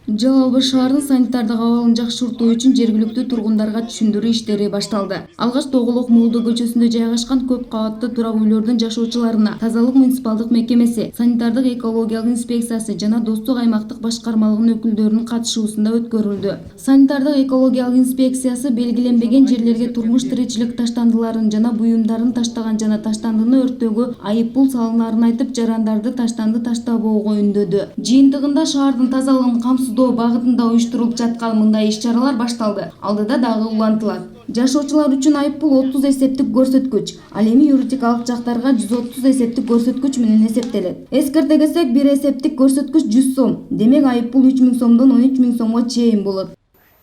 Жалал-Абад шаардын санитардык абалын жакшыртуу үчүн жергиликтүү тургундарга түшүндүрүү иштери башталды. Алгач Тоголок Молдо көчөсүндө жайгашкан көп кабаттуу турак үйлөрдүн жашоочуларына тазалык муниципалдык мекемеси, санитардык экологиялык инспекциясы жана Достук аймактык башкармалыгынын өкүлдөрүнүн катышуусунда өткөрүлдү. Санитардык экологиялык инспекциясы белгиленбеген жерлерге турмуш тиричилик таштандыларын жана буюмдарын таштаган жана таштандыны өрттөөгө айып пул салынаарын айтып, жарандарды таштанды таштабоого үндөдү. Жыйынтыгында шаардын тазалыгын камсыздоо багытында уюштурулуп жаткан мындай иш-чаралар башталды. Алдыда дагы улантылат. Жашоочулар үчүн айып пул 30 эсептик көрсөткүч, ал эми юридикалык жактарга 130 эсептик көрсөткүч менен эсептелет. Эскерте кетсек, бир эсептик көрсөткүч 100 сом. Демек айып пул 3000 сомдон 13000 сомго чейин болот.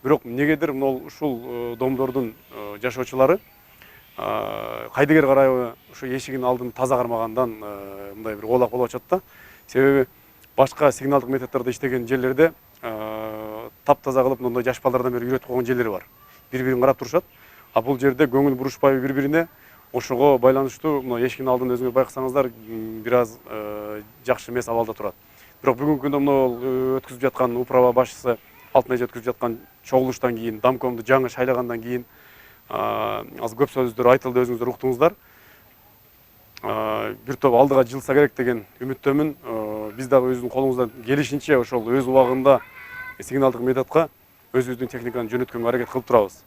Бирок негедир ушул домдордун жашоочулары кайдыгер карайбы ушу эшигин алдын таза кармагандан мындай бир оолак болуп атышат да. Себеби башка сигналдык методдордо иштеген жерлерде таптаза кылып мындай жаш балдардан бери үйрөтүп койгон жерлери бар. Бири-бирин карап турушат. А бул жерде көңүл бурушпайбы бири-бирине, ошого байланыштуу мына эшиктин алдында өзүңөр байкасаңыздар бир аз жакшы эмес абалда турат. Бирок бүгүнкү күндө мына өткүзүп жаткан управа башчысы алтын эже өткүзүп жаткан чогулуштан кийин, домкомду жаңы шайлагандан кийин аз көп сөздөр айтылды, өзүңүздөр уктуңуздар. Бир топ алдыга жылса керек деген үмүттөмүн. Биз дагы өзүбүздүн колубуздан келишинче ошол өз убагында сигналдык методко өзүбүздүн техниканы жөнөткөнгө аракет кылып турабыз.